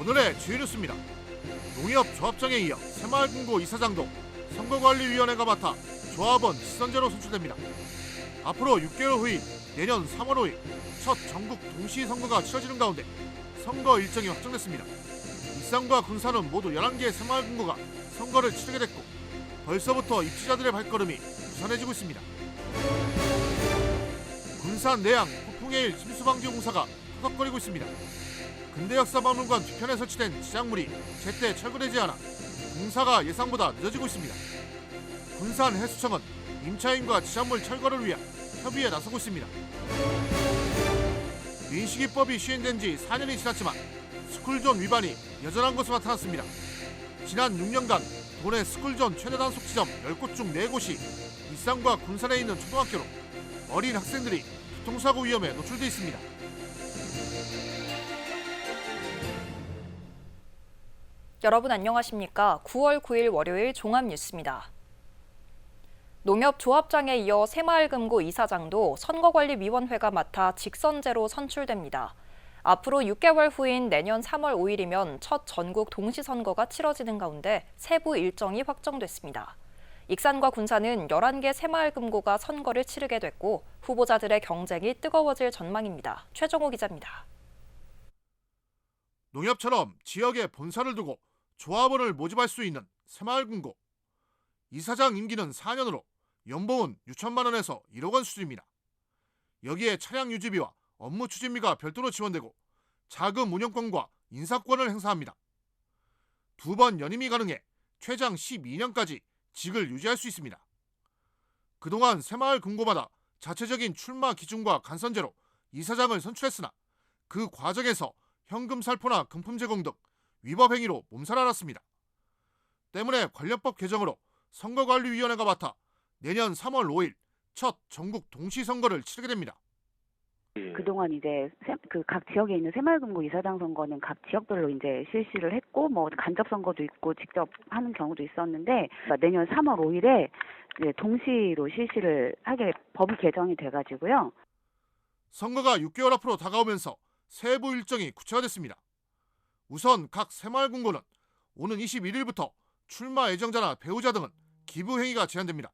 오늘의 주요 뉴스입니다. 농협조합장에 이어 새마을금고 이사장도 선거관리위원회가 맡아 조합원 시선제로 선출됩니다. 앞으로 6개월 후인 내년 3월 5일 첫 전국 동시선거가 치러지는 가운데 선거 일정이 확정됐습니다. 일산과 군산은 모두 11개의 새마을금고가 선거를 치르게 됐고 벌써부터 입지자들의 발걸음이 부산해지고 있습니다. 군산 내양 폭풍해일 침수방지 공사가 허덕거리고 있습니다. 근대역사박물관 뒤편에 설치된 지장물이 제때 철거되지 않아 공사가 예상보다 늦어지고 있습니다. 군산 해수청은 임차인과 지장물 철거를 위한 협의에 나서고 있습니다. 민식이법이 시행된 지 4년이 지났지만 스쿨존 위반이 여전한 것으로 나타났습니다. 지난 6년간 도내 스쿨존 최대 단속 지점 10곳 중 4곳이 일산과 군산에 있는 초등학교로 어린 학생들이 교통사고 위험에 노출돼 있습니다. 여러분 안녕하십니까? 9월 9일 월요일 종합뉴스입니다. 농협조합장에 이어 새마을금고 이사장도 선거관리위원회가 맡아 직선제로 선출됩니다. 앞으로 6개월 후인 내년 3월 5일이면 첫 전국 동시선거가 치러지는 가운데 세부 일정이 확정됐습니다. 익산과 군산은 11개 새마을금고가 선거를 치르게 됐고 후보자들의 경쟁이 뜨거워질 전망입니다. 최정호 기자입니다. 농협처럼 지역에 본사를 두고 조합원을 모집할 수 있는 새마을금고. 이사장 임기는 4년으로 연봉은 6천만 원에서 1억 원 수준입니다. 여기에 차량 유지비와 업무 추진비가 별도로 지원되고 자금 운영권과 인사권을 행사합니다. 2번 연임이 가능해 최장 12년까지 직을 유지할 수 있습니다. 그동안 새마을금고마다 자체적인 출마 기준과 간선제로 이사장을 선출했으나 그 과정에서 현금 살포나 금품 제공 등 위법 행위로 몸살을 앓았습니다. 때문에 관련법 개정으로 선거관리위원회가 맡아 내년 3월 5일 첫 전국 동시선거를 치르게 됩니다. 그동안 이제 각 지역에 있는 새마을금고 이사장 선거는 각 지역별로 이제 실시를 했고 간접 선거도 있고 직접 하는 경우도 있었는데 내년 3월 5일에 이제 동시로 실시를 하게 법이 개정이 돼가지고요. 선거가 6개월 앞으로 다가오면서 세부 일정이 구체화됐습니다. 우선 각 새마을금고는 오는 21일부터 출마 예정자나 배우자 등은 기부 행위가 제한됩니다.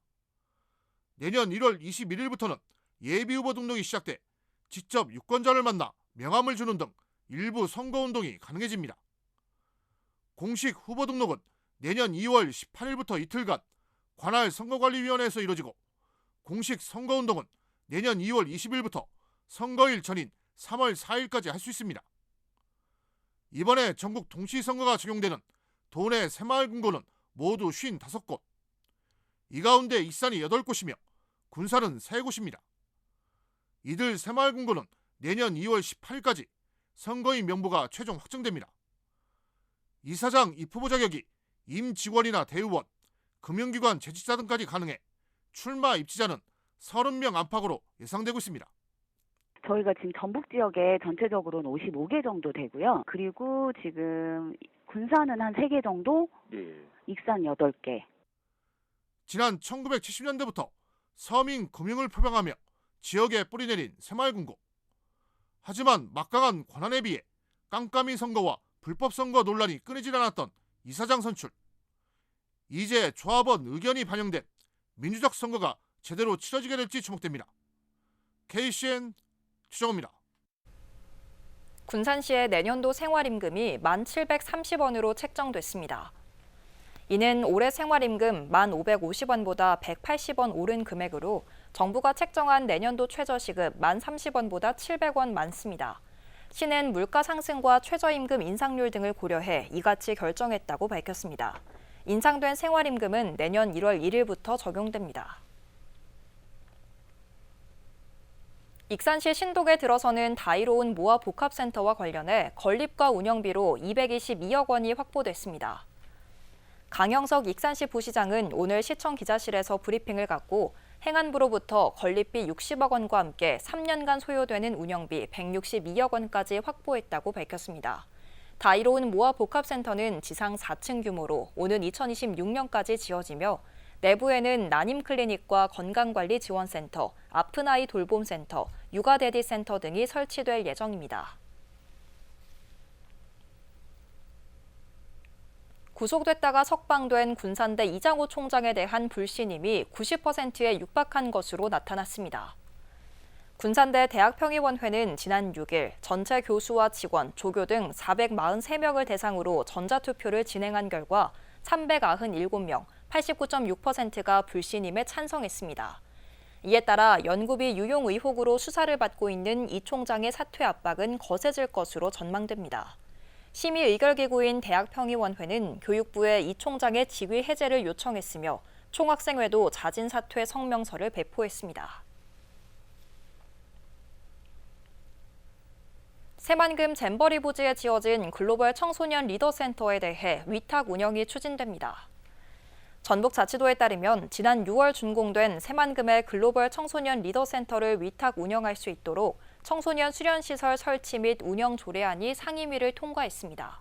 내년 1월 21일부터는 예비후보 등록이 시작돼 직접 유권자를 만나 명함을 주는 등 일부 선거운동이 가능해집니다. 공식 후보 등록은 내년 2월 18일부터 이틀간 관할 선거관리위원회에서 이뤄지고 공식 선거운동은 내년 2월 20일부터 선거일 전인 3월 4일까지 할 수 있습니다. 이번에 전국 동시선거가 적용되는 도내 새마을금고는 모두 55곳. 이 가운데 익산이 8곳이며 군산은 3곳입니다. 이들 새마을금고는 내년 2월 18일까지 선거인 명부가 최종 확정됩니다. 이사장 입후보 자격이 임직원이나 대의원, 금융기관 재직자 등까지 가능해 출마 입지자는 30명 안팎으로 예상되고 있습니다. 저희가 지금 전북 지역에 전체적으로는 55개 정도 되고요. 그리고 지금 군산은 한 3개 정도, 익산 8개. 지난 1970년대부터 서민 금융을 표방하며 지역에 뿌리내린 새마을금고. 하지만 막강한 권한에 비해 깜깜이 선거와 불법 선거 논란이 끊이질 않았던 이사장 선출. 이제 조합원 의견이 반영된 민주적 선거가 제대로 치러지게 될지 주목됩니다. KCN 최정호입니다. 군산시의 내년도 생활임금이 1,730원으로 책정됐습니다. 이는 올해 생활임금 1,550원보다 180원 오른 금액으로 정부가 책정한 내년도 최저시급 1,030원보다 700원 많습니다. 시는 물가 상승과 최저임금 인상률 등을 고려해 이같이 결정했다고 밝혔습니다. 인상된 생활임금은 내년 1월 1일부터 적용됩니다. 익산시 신독에 들어서는 다이로운 모아복합센터와 관련해 건립과 운영비로 222억 원이 확보됐습니다. 강영석 익산시 부시장은 오늘 시청 기자실에서 브리핑을 갖고 행안부로부터 건립비 60억 원과 함께 3년간 소요되는 운영비 162억 원까지 확보했다고 밝혔습니다. 다이로운 모아복합센터는 지상 4층 규모로 오는 2026년까지 지어지며 내부에는 난임클리닉과 건강관리지원센터, 아픈 아이 돌봄센터, 육아대디센터 등이 설치될 예정입니다. 구속됐다가 석방된 군산대 이장호 총장에 대한 불신임이 90%에 육박한 것으로 나타났습니다. 군산대 대학평의원회는 지난 6일 전체 교수와 직원, 조교 등 443명을 대상으로 전자투표를 진행한 결과 397명, 89.6%가 불신임에 찬성했습니다. 이에 따라 연구비 유용 의혹으로 수사를 받고 있는 이 총장의 사퇴 압박은 거세질 것으로 전망됩니다. 심의 의결기구인 대학평의원회는 교육부에 이 총장의 직위 해제를 요청했으며 총학생회도 자진 사퇴 성명서를 배포했습니다. 새만금 잼버리 부지에 지어진 글로벌 청소년 리더센터에 대해 위탁 운영이 추진됩니다. 전북자치도에 따르면 지난 6월 준공된 새만금의 글로벌 청소년 리더센터를 위탁 운영할 수 있도록 청소년 수련시설 설치 및 운영 조례안이 상임위를 통과했습니다.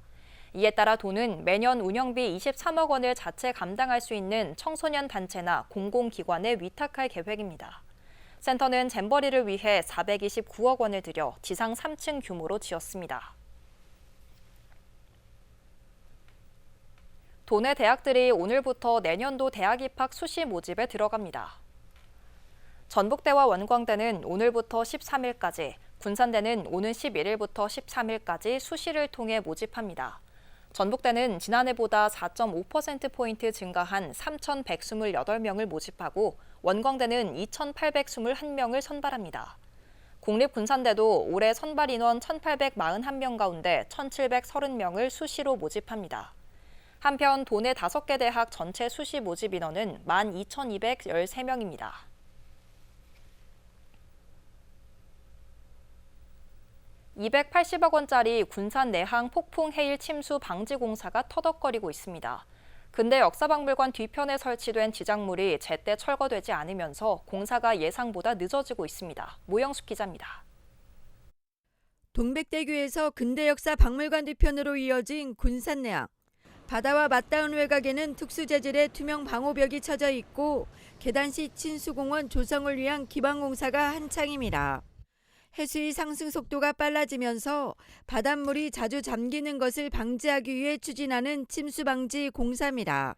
이에 따라 도는 매년 운영비 23억 원을 자체 감당할 수 있는 청소년 단체나 공공기관에 위탁할 계획입니다. 센터는 잼버리를 위해 429억 원을 들여 지상 3층 규모로 지었습니다. 도내 대학들이 오늘부터 내년도 대학 입학 수시 모집에 들어갑니다. 전북대와 원광대는 오늘부터 13일까지, 군산대는 오는 11일부터 13일까지 수시를 통해 모집합니다. 전북대는 지난해보다 4.5%포인트 증가한 3,128명을 모집하고 원광대는 2,821명을 선발합니다. 국립군산대도 올해 선발 인원 1,841명 가운데 1,730명을 수시로 모집합니다. 한편 도내 5개 대학 전체 수시 모집 인원은 12,213명입니다. $280억 원짜리 군산 내항 폭풍 해일 침수 방지 공사가 터덕거리고 있습니다. 근대 역사박물관 뒤편에 설치된 지작물이 제때 철거되지 않으면서 공사가 예상보다 늦어지고 있습니다. 모영숙 기자입니다. 동백대교에서 근대역사박물관 뒤편으로 이어진 군산 내항. 바다와 맞닿은 외곽에는 특수재질의 투명 방호벽이 쳐져 있고 계단시 친수공원 조성을 위한 기반공사가 한창입니다. 해수의 상승 속도가 빨라지면서 바닷물이 자주 잠기는 것을 방지하기 위해 추진하는 침수 방지 공사입니다.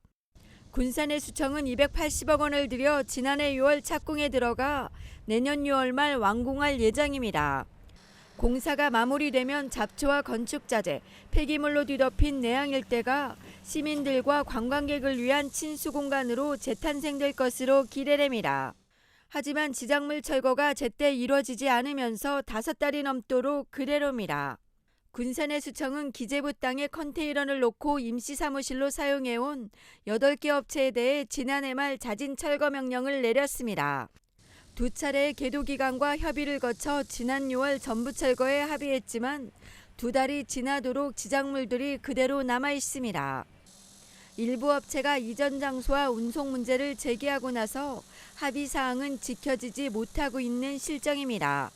군산해수청은 280억 원을 들여 지난해 6월 착공에 들어가 내년 6월 말 완공할 예정입니다. 공사가 마무리되면 잡초와 건축자재, 폐기물로 뒤덮인 내항 일대가 시민들과 관광객을 위한 친수 공간으로 재탄생될 것으로 기대됩니다. 하지만 지작물 철거가 제때 이루어지지 않으면서 5달이 넘도록 그대로입니다. 군산해수청은 기재부 땅에 컨테이너를 놓고 임시사무실로 사용해온 8개 업체에 대해 지난해 말 자진 철거 명령을 내렸습니다. 2차례의 계도기관과 협의를 거쳐 지난 6월 전부 철거에 합의했지만 2달이 지나도록 지작물들이 그대로 남아 있습니다. 일부 업체가 이전 장소와 운송 문제를 제기하고 나서 합의 사항은 지켜지지 못하고 있는 실정입니다.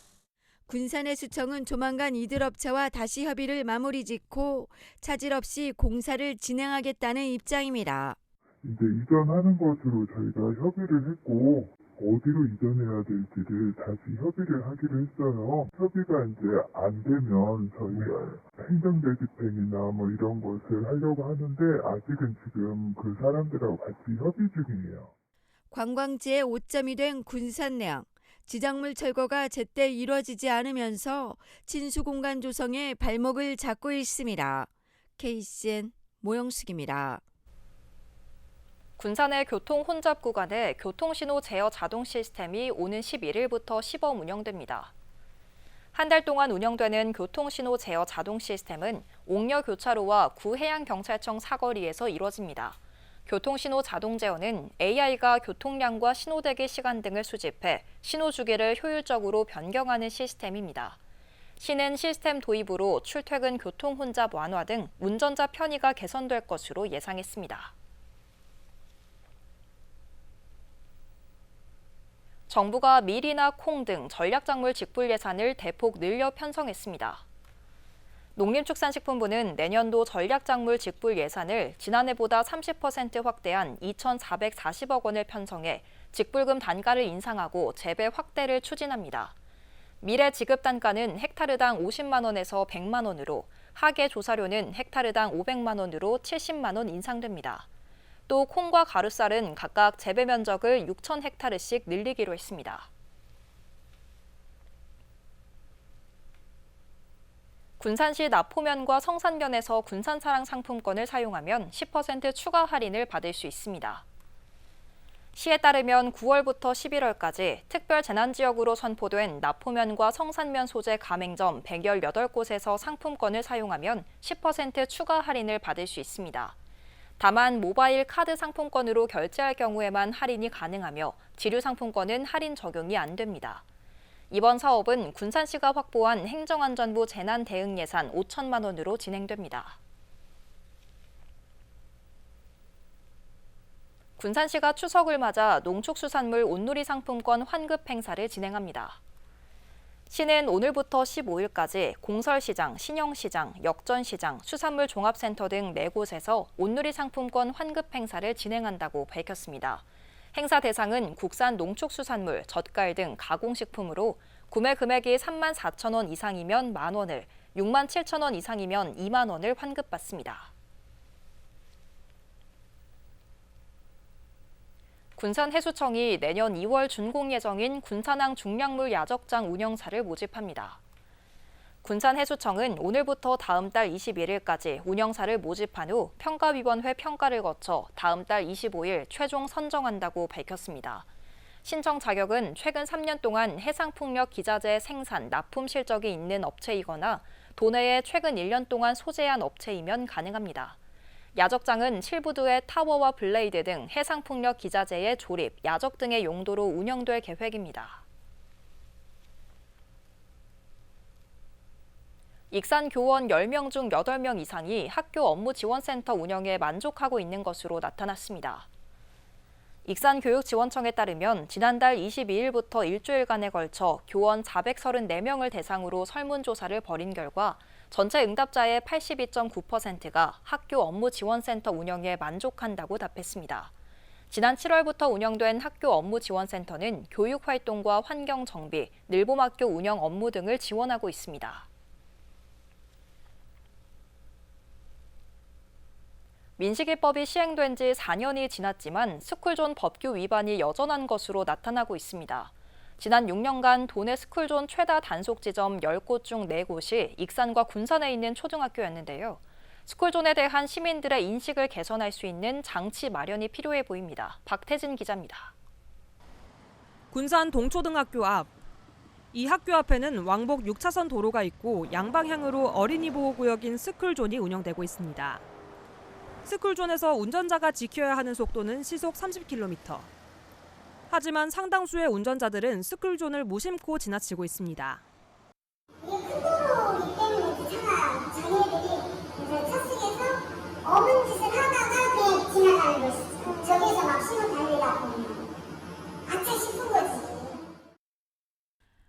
군산해수청은 조만간 이들 업체와 다시 협의를 마무리 짓고 차질 없이 공사를 진행하겠다는 입장입니다. 이제 이전하는 것으로 저희가 협의를 했고 어디로 이전해야 될지를 다시 협의를 하기로 했어요. 협의가 이제 안 되면 저희가 행정대 집행이나 뭐 이런 것을 하려고 하는데 아직은 지금 그 사람들하고 같이 협의 중이에요. 관광지의 오점이 된 군산내항. 지작물 철거가 제때 이루어지지 않으면서 친수공간 조성에 발목을 잡고 있습니다. KCN 모영숙입니다. 군산의 교통 혼잡 구간에 교통신호 제어 자동 시스템이 오는 11일부터 시범 운영됩니다. 한 달 동안 운영되는 교통신호 제어 자동 시스템은 옥녀 교차로와 구해양경찰청 사거리에서 이루어집니다. 교통신호 자동 제어는 AI가 교통량과 신호대기 시간 등을 수집해 신호 주기를 효율적으로 변경하는 시스템입니다. 시는 시스템 도입으로 출퇴근 교통 혼잡 완화 등 운전자 편의가 개선될 것으로 예상했습니다. 정부가 밀이나 콩 등 전략작물 직불 예산을 대폭 늘려 편성했습니다. 농림축산식품부는 내년도 전략작물 직불 예산을 지난해보다 30% 확대한 2,440억 원을 편성해 직불금 단가를 인상하고 재배 확대를 추진합니다. 밀의 지급 단가는 헥타르당 50만 원에서 100만 원으로 하계 조사료는 헥타르당 500만 원으로 70만 원 인상됩니다. 또 콩과 가루쌀은 각각 재배 면적을 6천 헥타르씩 늘리기로 했습니다. 군산시 납포면과 성산면에서 군산사랑 상품권을 사용하면 10% 추가 할인을 받을 수 있습니다. 시에 따르면 9월부터 11월까지 특별 재난지역으로 선포된 납포면과 성산면 소재 가맹점 118곳에서 상품권을 사용하면 10% 추가 할인을 받을 수 있습니다. 다만 모바일 카드 상품권으로 결제할 경우에만 할인이 가능하며 지류 상품권은 할인 적용이 안 됩니다. 이번 사업은 군산시가 확보한 행정안전부 재난대응예산 5천만 원으로 진행됩니다. 군산시가 추석을 맞아 농축수산물 온누리 상품권 환급 행사를 진행합니다. 시는 오늘부터 15일까지 공설시장, 신영시장, 역전시장, 수산물 종합센터 등 4곳에서 온누리 상품권 환급 행사를 진행한다고 밝혔습니다. 행사 대상은 국산 농축수산물, 젓갈 등 가공식품으로 구매 금액이 3만 4천 원 이상이면 만 원을, 6만 7천 원 이상이면 2만 원을 환급받습니다. 군산해수청이 내년 2월 준공 예정인 군산항 중량물 야적장 운영사를 모집합니다. 군산해수청은 오늘부터 다음 달 21일까지 운영사를 모집한 후 평가위원회 평가를 거쳐 다음 달 25일 최종 선정한다고 밝혔습니다. 신청 자격은 최근 3년 동안 해상풍력 기자재 생산, 납품 실적이 있는 업체이거나 도내에 최근 1년 동안 소재한 업체이면 가능합니다. 야적장은 칠부두의 타워와 블레이드 등 해상풍력 기자재의 조립, 야적 등의 용도로 운영될 계획입니다. 익산 교원 10명 중 8명 이상이 학교 업무지원센터 운영에 만족하고 있는 것으로 나타났습니다. 익산교육지원청에 따르면 지난달 22일부터 일주일간에 걸쳐 교원 434명을 대상으로 설문조사를 벌인 결과 전체 응답자의 82.9%가 학교 업무지원센터 운영에 만족한다고 답했습니다. 지난 7월부터 운영된 학교 업무지원센터는 교육활동과 환경정비, 늘봄학교 운영 업무 등을 지원하고 있습니다. 민식이법이 시행된 지 4년이 지났지만 스쿨존 법규 위반이 여전한 것으로 나타나고 있습니다. 지난 6년간 도내 스쿨존 최다 단속 지점 10곳 중 4곳이 익산과 군산에 있는 초등학교였는데요. 스쿨존에 대한 시민들의 인식을 개선할 수 있는 장치 마련이 필요해 보입니다. 박태진 기자입니다. 군산 동초등학교 앞. 이 학교 앞에는 왕복 6차선 도로가 있고 양방향으로 어린이 보호구역인 스쿨존이 운영되고 있습니다. 스쿨존에서 운전자가 지켜야 하는 속도는 시속 30km. 하지만 상당수의 운전자들은 스쿨존을 무심코 지나치고 있습니다. 이게 큰 도로이기 때문에 차가 자기네들이 이제 차승에서 어문 짓을 하다가 그냥 지나가는 것이죠. 저기서 막 신호 달리다 보면 아차 싶은 거지.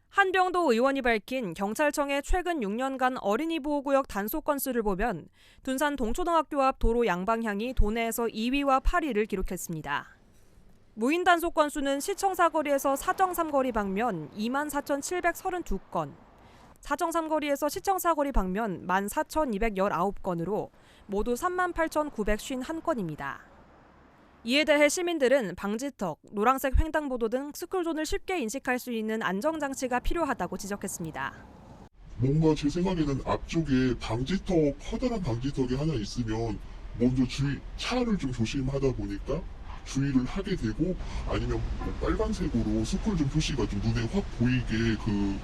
한병도 의원이 밝힌 경찰청의 최근 6년간 어린이 보호구역 단속 건수를 보면 둔산 동초등학교 앞 도로 양방향이 도내에서 2위와 8위를 기록했습니다. 무인 단속 건수는 시청 사거리에서 사정 삼거리 방면 24,732건, 사정 삼거리에서 시청 사거리 방면 14,219건으로 모두 38,951건입니다. 이에 대해 시민들은 방지턱, 노란색 횡단보도 등 스쿨존을 쉽게 인식할 수 있는 안정장치가 필요하다고 지적했습니다. 뭔가 제 생각에는 앞쪽에 방지턱, 커다란 방지턱이 하나 있으면 먼저 차를 좀 조심하다 보니까 주의를 하게 되고 아니면 뭐 빨간색으로 스쿨존 표시가 좀 눈에 확 보이게 그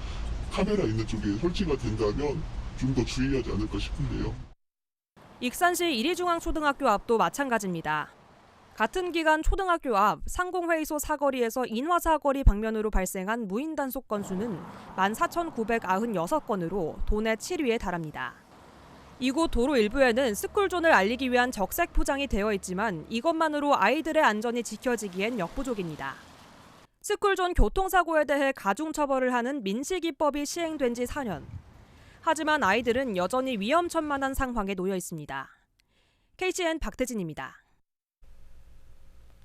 카메라 있는 쪽에 설치가 된다면 좀 더 주의하지 않을까 싶은데요. 익산시 이리중앙초등학교 앞도 마찬가지입니다. 같은 기간 초등학교 앞 상공회의소 사거리에서 인화 사거리 방면으로 발생한 무인 단속 건수는 14,996건으로 도내 7위에 달합니다. 이곳 도로 일부에는 스쿨존을 알리기 위한 적색 포장이 되어 있지만 이것만으로 아이들의 안전이 지켜지기엔 역부족입니다. 스쿨존 교통사고에 대해 가중처벌을 하는 민식이법이 시행된 지 4년. 하지만 아이들은 여전히 위험천만한 상황에 놓여 있습니다. KCN 박태진입니다.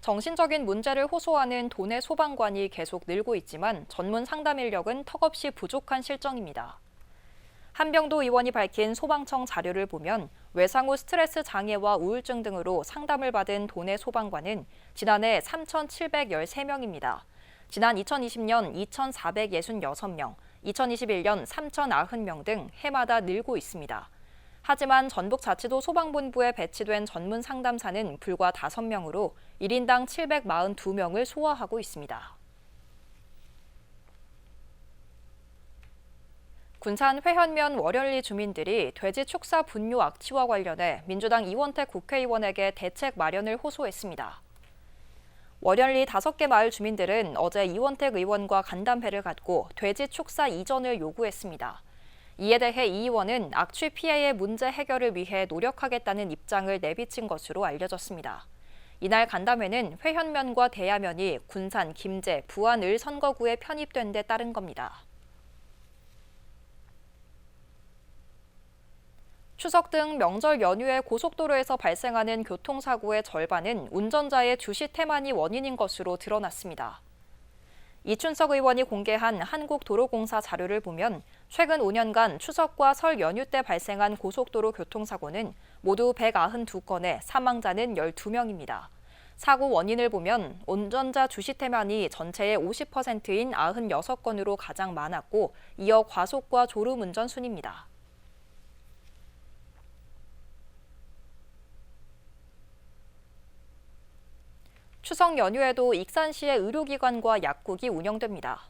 정신적인 문제를 호소하는 도내 소방관이 계속 늘고 있지만 전문 상담 인력은 턱없이 부족한 실정입니다. 한병도 의원이 밝힌 소방청 자료를 보면 외상 후 스트레스 장애와 우울증 등으로 상담을 받은 도내 소방관은 지난해 3,713명입니다. 지난 2020년 2,466명, 2021년 3,090명 등 해마다 늘고 있습니다. 하지만 전북자치도 소방본부에 배치된 전문 상담사는 불과 5명으로 1인당 742명을 소화하고 있습니다. 군산 회현면 월열리 주민들이 돼지 축사 분뇨 악취와 관련해 민주당 이원택 국회의원에게 대책 마련을 호소했습니다. 월열리 5개 마을 주민들은 어제 이원택 의원과 간담회를 갖고 돼지 축사 이전을 요구했습니다. 이에 대해 이 의원은 악취 피해의 문제 해결을 위해 노력하겠다는 입장을 내비친 것으로 알려졌습니다. 이날 간담회는 회현면과 대야면이 군산, 김제, 부안, 을 선거구에 편입된 데 따른 겁니다. 추석 등 명절 연휴에 고속도로에서 발생하는 교통사고의 절반은 운전자의 주시 태만이 원인인 것으로 드러났습니다. 이춘석 의원이 공개한 한국도로공사 자료를 보면 최근 5년간 추석과 설 연휴 때 발생한 고속도로 교통사고는 모두 192건에 사망자는 12명입니다. 사고 원인을 보면 운전자 주시 태만이 전체의 50%인 96건으로 가장 많았고 이어 과속과 졸음운전 순입니다. 추석 연휴에도 익산시의 의료기관과 약국이 운영됩니다.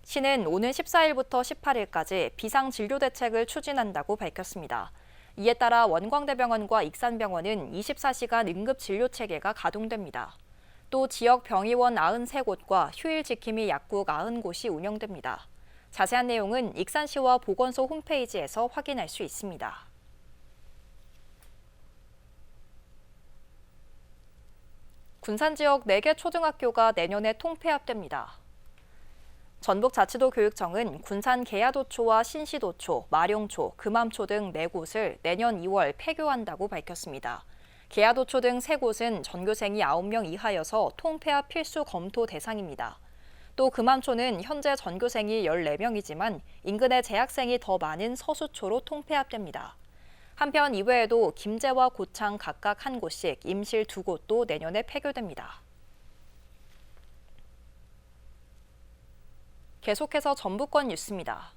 시는 오는 14일부터 18일까지 비상진료대책을 추진한다고 밝혔습니다. 이에 따라 원광대병원과 익산병원은 24시간 응급진료체계가 가동됩니다. 또 지역 병의원 93곳과 휴일지킴이 약국 90곳이 운영됩니다. 자세한 내용은 익산시와 보건소 홈페이지에서 확인할 수 있습니다. 군산 지역 4개 초등학교가 내년에 통폐합됩니다. 전북자치도 교육청은 군산 계야도초와 신시도초, 마룡초, 금암초 등 4곳을 내년 2월 폐교한다고 밝혔습니다. 계야도초 등 3곳은 전교생이 9명 이하여서 통폐합 필수 검토 대상입니다. 또 금암초는 현재 전교생이 14명이지만 인근의 재학생이 더 많은 서수초로 통폐합됩니다. 한편 이외에도 김제와 고창 각각 한 곳씩 임실 2곳도 내년에 폐교됩니다. 계속해서 전북권 뉴스입니다.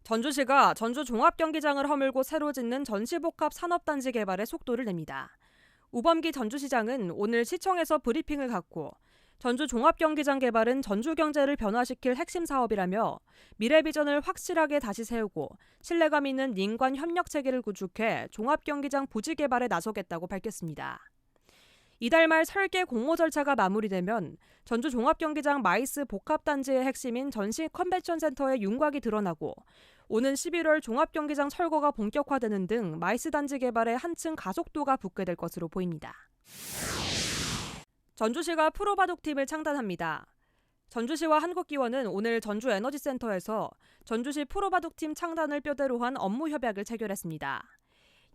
전주시가 전주 종합경기장을 허물고 새로 짓는 전시복합 산업단지 개발에 속도를 냅니다. 우범기 전주시장은 오늘 시청에서 브리핑을 갖고 전주 종합경기장 개발은 전주 경제를 변화시킬 핵심 사업이라며 미래 비전을 확실하게 다시 세우고 신뢰감 있는 민관 협력 체계를 구축해 종합경기장 부지 개발에 나서겠다고 밝혔습니다. 이달 말 설계 공모 절차가 마무리되면 전주 종합경기장 마이스 복합단지의 핵심인 전시 컨벤션 센터의 윤곽이 드러나고 오는 11월 종합경기장 철거가 본격화되는 등 마이스 단지 개발에 한층 가속도가 붙게 될 것으로 보입니다. 전주시가 프로바둑팀을 창단합니다. 전주시와 한국기원은 오늘 전주에너지센터에서 전주시 프로바둑팀 창단을 뼈대로 한 업무 협약을 체결했습니다.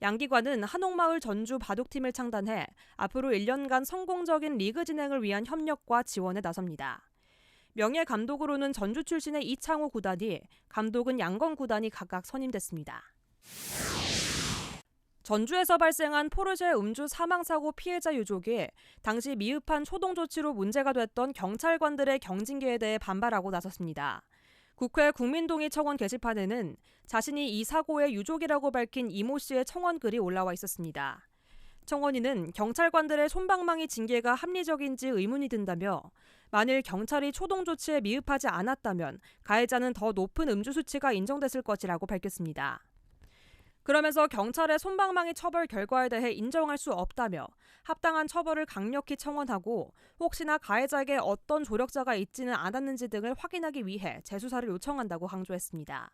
양 기관은 한옥마을 전주 바둑팀을 창단해 앞으로 1년간 성공적인 리그 진행을 위한 협력과 지원에 나섭니다. 명예 감독으로는 전주 출신의 이창호 구단이, 감독은 양건 구단이 각각 선임됐습니다. 전주에서 발생한 포르쉐 음주 사망사고 피해자 유족이 당시 미흡한 초동 조치로 문제가 됐던 경찰관들의 경징계에 대해 반발하고 나섰습니다. 국회 국민동의 청원 게시판에는 자신이 이 사고의 유족이라고 밝힌 이모 씨의 청원 글이 올라와 있었습니다. 청원인은 경찰관들의 솜방망이 징계가 합리적인지 의문이 든다며 만일 경찰이 초동 조치에 미흡하지 않았다면 가해자는 더 높은 음주 수치가 인정됐을 것이라고 밝혔습니다. 그러면서 경찰의 솜방망이 처벌 결과에 대해 인정할 수 없다며 합당한 처벌을 강력히 청원하고 혹시나 가해자에게 어떤 조력자가 있지는 않았는지 등을 확인하기 위해 재수사를 요청한다고 강조했습니다.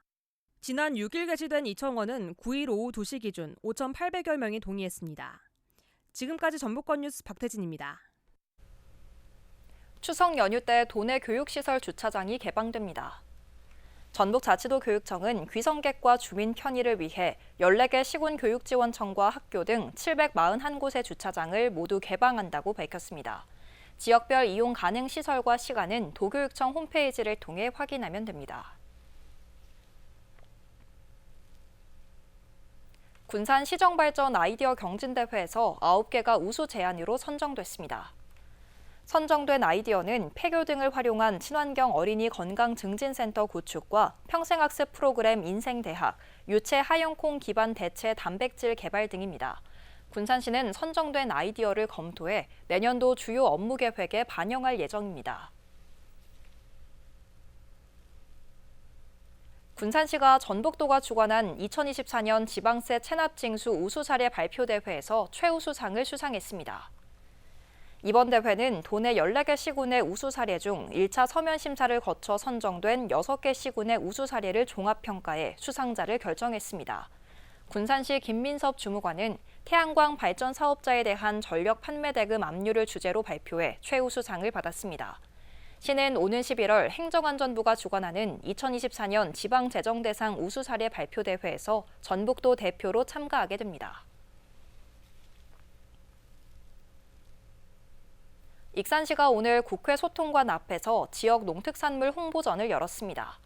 지난 6일 게시된 이 청원은 9일 오후 2시 기준 5,800여 명이 동의했습니다. 지금까지 전북권 뉴스 박태진입니다. 추석 연휴 때 도내 교육시설 주차장이 개방됩니다. 전북자치도 교육청은 귀성객과 주민 편의를 위해 14개 시군교육지원청과 학교 등 741곳의 주차장을 모두 개방한다고 밝혔습니다. 지역별 이용 가능 시설과 시간은 도교육청 홈페이지를 통해 확인하면 됩니다. 군산 시정발전 아이디어 경진대회에서 9개가 우수 제안으로 선정됐습니다. 선정된 아이디어는 폐교 등을 활용한 친환경 어린이 건강증진센터 구축과 평생학습 프로그램 인생대학, 유체 하연콩 기반 대체 단백질 개발 등입니다. 군산시는 선정된 아이디어를 검토해 내년도 주요 업무 계획에 반영할 예정입니다. 군산시가 전북도가 주관한 2024년 지방세 체납징수 우수 사례 발표대회에서 최우수상을 수상했습니다. 이번 대회는 도내 14개 시군의 우수 사례 중 1차 서면 심사를 거쳐 선정된 6개 시군의 우수 사례를 종합평가해 수상자를 결정했습니다. 군산시 김민섭 주무관은 태양광 발전 사업자에 대한 전력 판매 대금 압류를 주제로 발표해 최우수상을 받았습니다. 시는 오는 11월 행정안전부가 주관하는 2024년 지방재정대상 우수 사례 발표대회에서 전북도 대표로 참가하게 됩니다. 익산시가 오늘 국회 소통관 앞에서 지역 농특산물 홍보전을 열었습니다.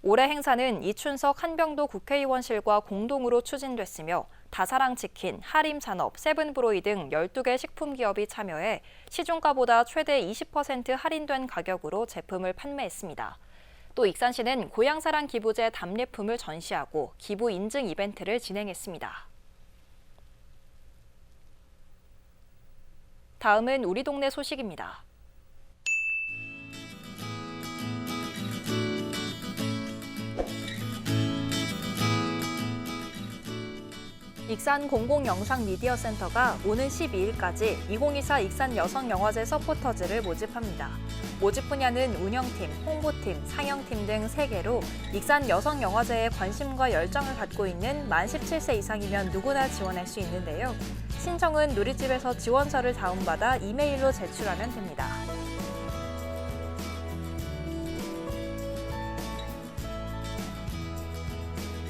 올해 행사는 이춘석 한병도 국회의원실과 공동으로 추진됐으며 다사랑치킨, 하림산업, 세븐브로이 등 12개 식품기업이 참여해 시중가보다 최대 20% 할인된 가격으로 제품을 판매했습니다. 또 익산시는 고향사랑 기부제 답례품을 전시하고 기부 인증 이벤트를 진행했습니다. 다음은 우리 동네 소식입니다. 익산 공공영상미디어센터가 오는 12일까지 2024 익산 여성영화제 서포터즈를 모집합니다. 모집 분야는 운영팀, 홍보팀, 상영팀 등 3개로 익산 여성영화제에 관심과 열정을 갖고 있는 만 17세 이상이면 누구나 지원할 수 있는데요. 신청은 누리집에서 지원서를 다운받아 이메일로 제출하면 됩니다.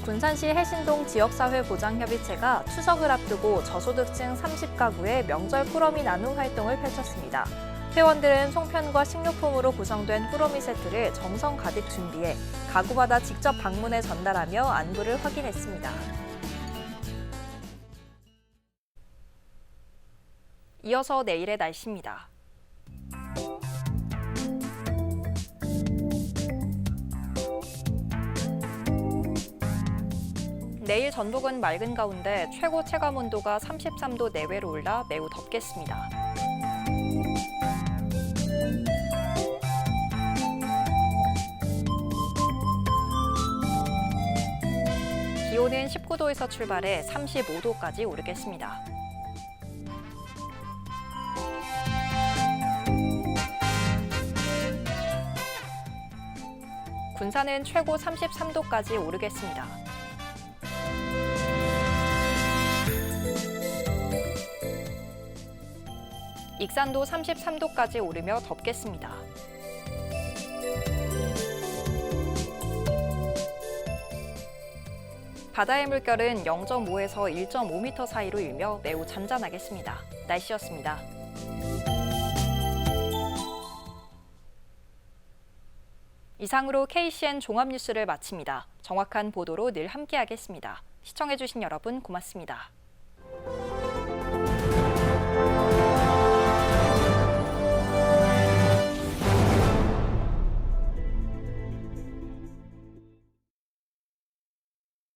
군산시 해신동 지역사회보장협의체가 추석을 앞두고 저소득층 30가구의 명절 꾸러미 나눔 활동을 펼쳤습니다. 회원들은 송편과 식료품으로 구성된 꾸러미 세트를 정성 가득 준비해 가구마다 직접 방문해 전달하며 안부를 확인했습니다. 이어서 내일의 날씨입니다. 내일 전북은 맑은 가운데 최고 체감 온도가 33도 내외로 올라 매우 덥겠습니다. 기온은 19도에서 출발해 35도까지 오르겠습니다. 군산은 최고 33도까지 오르겠습니다. 익산도 33도까지 오르며 덥겠습니다. 바다의 물결은 0.5에서 1.5m 사이로 일며 매우 잔잔하겠습니다. 날씨였습니다. 이상으로 KCN 종합뉴스를 마칩니다. 정확한 보도로 늘 함께하겠습니다. 시청해주신 여러분 고맙습니다.